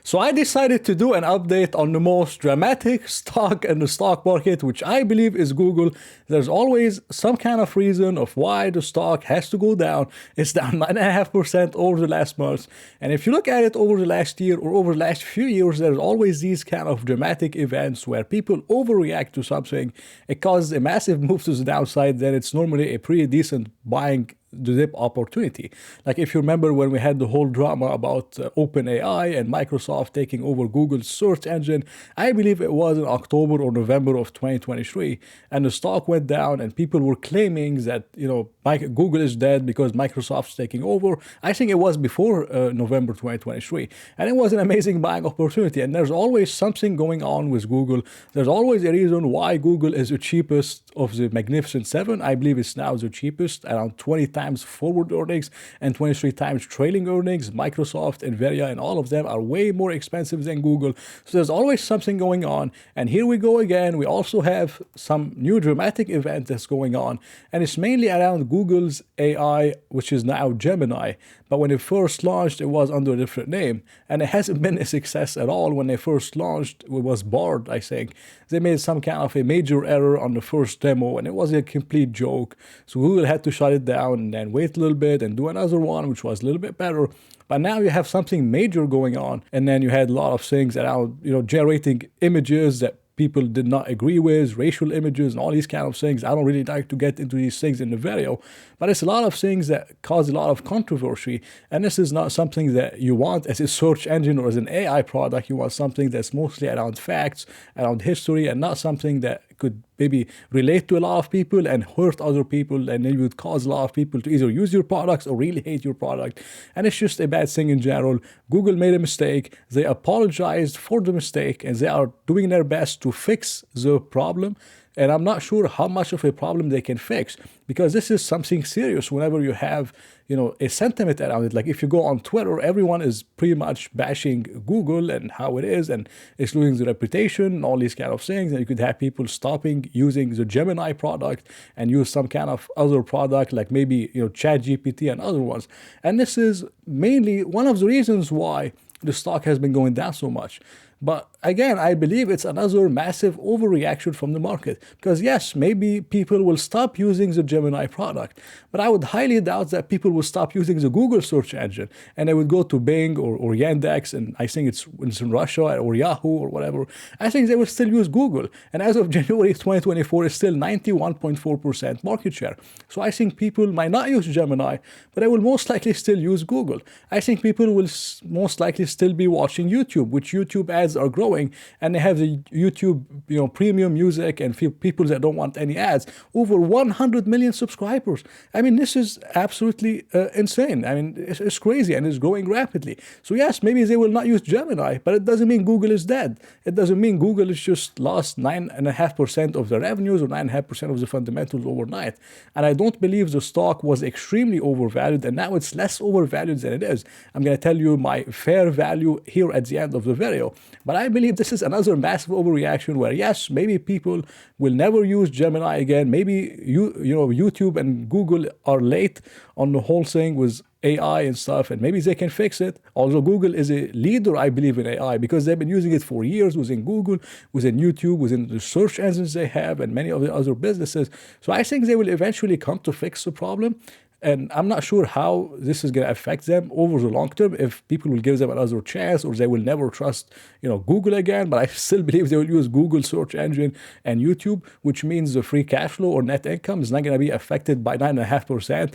So I decided to do an update on the most dramatic stock in the stock market, which I believe is Google. There's always some kind of reason of why the stock has to go down. It's down 9.5% over the last month. And if you look at it over the last year or over the last few years, there's always these kind of dramatic events where people overreact to something. It causes a massive move to the downside. Then it's normally a pretty decent buying the dip opportunity. Like if you remember when we had the whole drama about OpenAI and Microsoft taking over Google's search engine, I believe it was in October or November of 2023, and the stock went down and people were claiming that, Google is dead because Microsoft's taking over. I think it was before November 2023, and it was an amazing buying opportunity. And there's always something going on with Google. There's always a reason why Google is the cheapest of the Magnificent Seven. I believe it's now the cheapest, around 20 times forward earnings and 23 times trailing earnings. Microsoft, Nvidia, and all of them are way more expensive than Google. So there's always something going on. And here we go again. We also have some new dramatic event that's going on. And it's mainly around Google's AI, which is now Gemini. But when it first launched, it was under a different name. And it hasn't been a success at all. When they first launched, it was Bard, I think. They made some kind of a major error on the first demo, and it was a complete joke. So Google had to shut it down and then wait a little bit and do another one, which was a little bit better. But now you have something major going on. And then you had a lot of things around, generating images that people did not agree with, racial images and all these kind of things. I don't really like to get into these things in the video, but it's a lot of things that cause a lot of controversy. And this is not something that you want as a search engine or as an AI product. You want something that's mostly around facts, around history, and not something that could maybe relate to a lot of people and hurt other people, and it would cause a lot of people to either use your products or really hate your product. And it's just a bad thing in general. Google made a mistake. They apologized for the mistake, and they are doing their best to fix the problem. And I'm not sure how much of a problem they can fix, because this is something serious whenever you have, a sentiment around it. Like if you go on Twitter, everyone is pretty much bashing Google and how it is, and it's losing the reputation and all these kind of things. And you could have people stopping using the Gemini product and use some kind of other product, like maybe, ChatGPT and other ones. And this is mainly one of the reasons why the stock has been going down so much. But again, I believe it's another massive overreaction from the market. Because yes, maybe people will stop using the Gemini product, but I would highly doubt that people will stop using the Google search engine and they would go to Bing or Yandex, and I think it's in Russia, or Yahoo or whatever. I think they will still use Google. And as of January 2024, it's still 91.4% market share. So I think people might not use Gemini, but they will most likely still use Google. I think people will most likely still be watching YouTube, which YouTube ads are growing, and they have the YouTube, premium music, and people that don't want any ads. Over 100 million subscribers. I mean, this is absolutely insane. I mean, it's crazy, and it's growing rapidly. So yes, maybe they will not use Gemini, but it doesn't mean Google is dead. It doesn't mean Google has just lost 9.5% of the revenues or 9.5% of the fundamentals overnight. And I don't believe the stock was extremely overvalued, and now it's less overvalued than it is. I'm going to tell you my fair value here at the end of the video. But I believe this is another massive overreaction where, yes, maybe people will never use Gemini again. Maybe YouTube and Google are late on the whole thing with AI and stuff, and maybe they can fix it. Although Google is a leader, I believe, in AI, because they've been using it for years within Google, within YouTube, within the search engines they have, and many of the other businesses. So I think they will eventually come to fix the problem. And I'm not sure how this is going to affect them over the long term, if people will give them another chance or they will never trust, Google again. But I still believe they will use Google search engine and YouTube, which means the free cash flow or net income is not going to be affected by 9.5%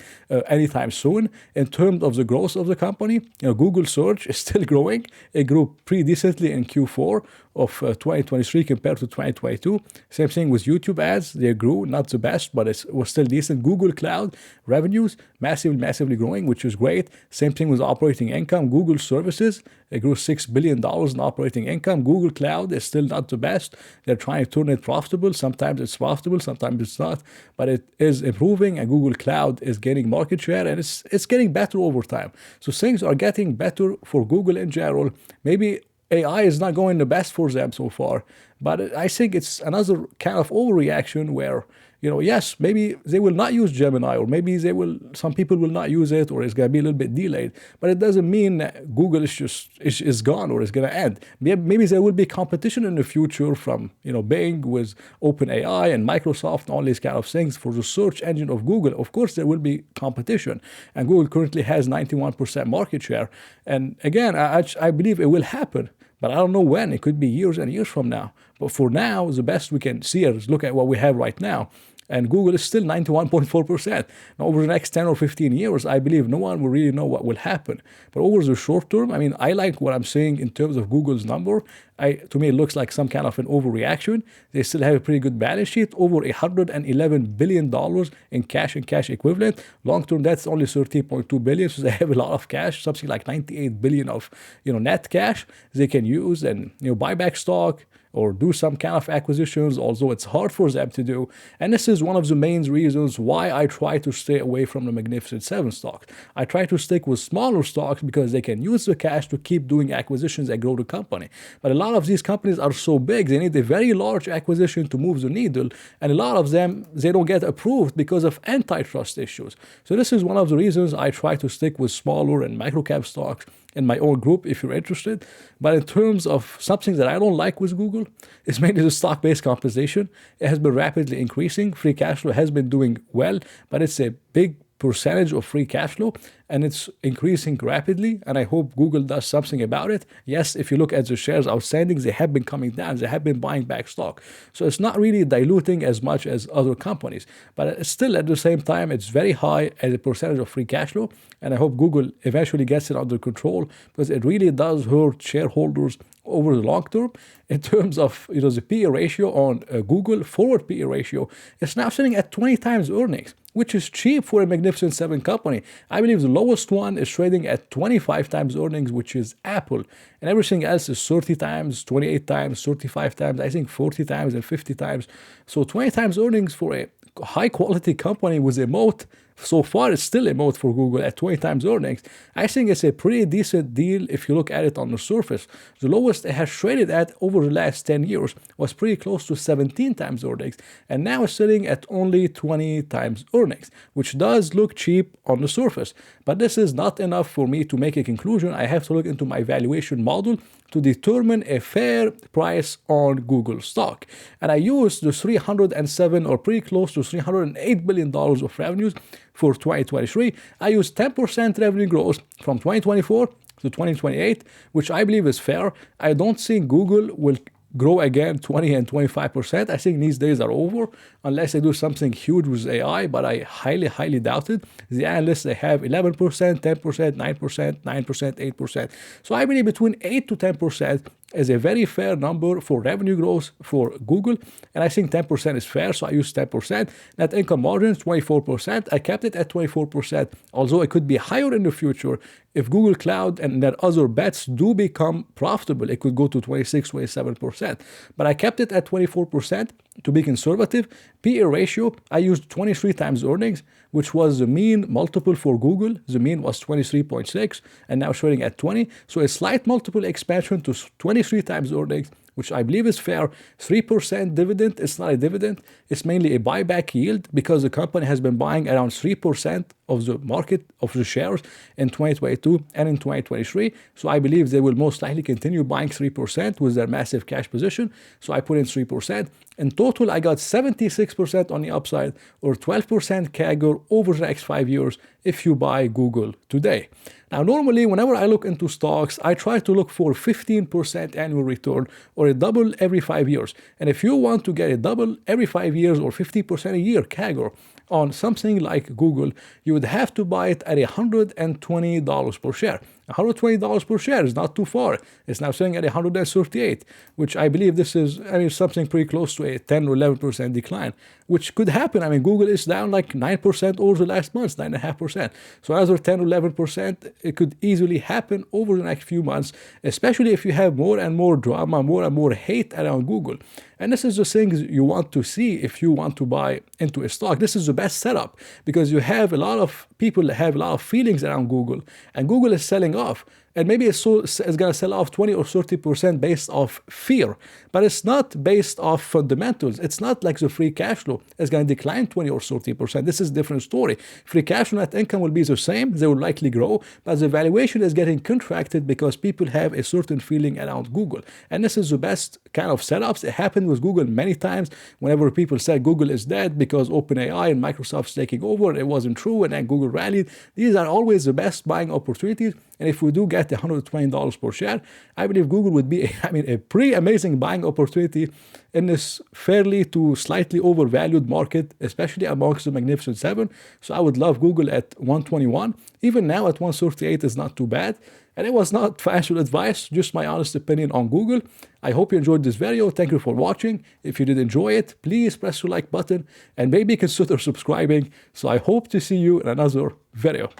anytime soon. In terms of the growth of the company, Google search is still growing. It grew pretty decently in Q4 of 2023 compared to 2022. Same thing with YouTube ads. They grew, not the best, but it was still decent. Google Cloud revenues massively growing, which is great. Same thing with operating income. Google services, it grew $6 billion in operating income. Google Cloud is still not the best. They're trying to turn it profitable. Sometimes it's profitable, sometimes it's not, but it is improving, and Google Cloud is gaining market share, and it's getting better over time. So things are getting better for Google in general. Maybe AI is not going the best for them so far, but I think it's another kind of overreaction where, Yes, maybe they will not use Gemini, or maybe some people will not use it, or it's going to be a little bit delayed. But it doesn't mean that Google is gone or is going to end. Maybe there will be competition in the future from, Bing with OpenAI and Microsoft and all these kind of things for the search engine of Google. Of course, there will be competition. And Google currently has 91% market share. And again, I believe it will happen. But I don't know when. It could be years and years from now. But for now, the best we can see is look at what we have right now. And Google is still 91.4%. Now, over the next 10 or 15 years, I believe no one will really know what will happen. But over the short term, I like what I'm saying in terms of Google's number. To me, it looks like some kind of an overreaction. They still have a pretty good balance sheet, over $111 billion in cash and cash equivalent. Long term, that's only $13.2 billion, so they have a lot of cash, something like $98 billion of net cash they can use and buy back stock or do some kind of acquisitions, although it's hard for them to do. And this is one of the main reasons why I try to stay away from the Magnificent Seven stocks. I try to stick with smaller stocks because they can use the cash to keep doing acquisitions and grow the company. But a lot of these companies are so big, they need a very large acquisition to move the needle. And a lot of them, they don't get approved because of antitrust issues. So this is one of the reasons I try to stick with smaller and microcap stocks in my own group if you're interested. But in terms of something that I don't like with Google, it's mainly the stock-based compensation. It has been rapidly increasing. Free cash flow has been doing well, but it's a big percentage of free cash flow and it's increasing rapidly, and I hope Google does something about it. Yes, if you look at the shares outstanding, they have been coming down. They have been buying back stock. So it's not really diluting as much as other companies, but it's still at the same time, it's very high as a percentage of free cash flow, and I hope Google eventually gets it under control because it really does hurt shareholders over the long term. In terms of the PE ratio on Google, forward PE ratio, it's now sitting at 20 times earnings, which is cheap for a Magnificent Seven company. I believe the lowest one is trading at 25 times earnings, which is Apple. And everything else is 30 times, 28 times, 35 times, I think 40 times and 50 times. So 20 times earnings for a high quality company with a moat. So far, it's still a moat for Google at 20 times earnings. I think it's a pretty decent deal if you look at it on the surface. The lowest it has traded at over the last 10 years was pretty close to 17 times earnings, and now it's sitting at only 20 times earnings, which does look cheap on the surface. But this is not enough for me to make a conclusion. I have to look into my valuation model to determine a fair price on Google stock. And I used the 307 or pretty close to $308 billion of revenues for 2023. I used 10% revenue growth from 2024 to 2028, which I believe is fair. I don't think Google will grow again 20 and 25%. I think these days are over unless they do something huge with AI, but I highly doubt it. The analysts, they have 11%, 10%, 9%, 9%, 8%. So I believe between 8 to 10% is a very fair number for revenue growth for Google, and I think 10% is fair, so I use 10%. Net income margin, 24%. I kept it at 24%, although it could be higher in the future. If Google Cloud and their other bets do become profitable, it could go to 26, 27%. But I kept it at 24% to be conservative. PE ratio, I used 23 times earnings, which was the mean multiple for Google. The mean was 23.6 and now trading at 20. So a slight multiple expansion to 23 times earnings, which I believe is fair. 3% dividend, it's not a dividend. It's mainly a buyback yield because the company has been buying around 3% of the market of the shares in 2022 and in 2023. So I believe they will most likely continue buying 3% with their massive cash position. So I put in 3%. In total, I got 76% on the upside or 12% CAGR over the next 5 years if you buy Google today. Now, normally, whenever I look into stocks, I try to look for 15% annual return or a double every 5 years. And if you want to get a double every 5 years or 50% a year CAGR on something like Google, you would have to buy it at $120 per share. $120 per share is not too far. It's now sitting at 138, which I believe this is, something pretty close to a 10 or 11% decline, which could happen. Google is down like 9% over the last months, 9.5%. So another 10 or 11%, it could easily happen over the next few months, especially if you have more and more drama, more and more hate around Google. And this is the things you want to see if you want to buy into a stock. This is the best setup because you have a lot of people that have a lot of feelings around Google, and Google is selling off. and maybe it's going to sell off 20 or 30% based off fear, but it's not based off fundamentals. It's not like the free cash flow is going to decline 20 or 30%. This is a different story. Free cash flow net income will be the same. They will likely grow, but the valuation is getting contracted because people have a certain feeling around Google. And this is the best kind of setups. It happened with Google many times. Whenever people said Google is dead because OpenAI and Microsoft's taking over, it wasn't true, and then Google rallied. These are always the best buying opportunities. And if we do get $120 per share, I believe Google would be, a pretty amazing buying opportunity in this fairly to slightly overvalued market, especially amongst the Magnificent Seven. So I would love Google at 121. Even now at 138 is not too bad. And it was not financial advice, just my honest opinion on Google. I hope you enjoyed this video. Thank you for watching. If you did enjoy it, please press the like button and maybe consider subscribing. So I hope to see you in another video.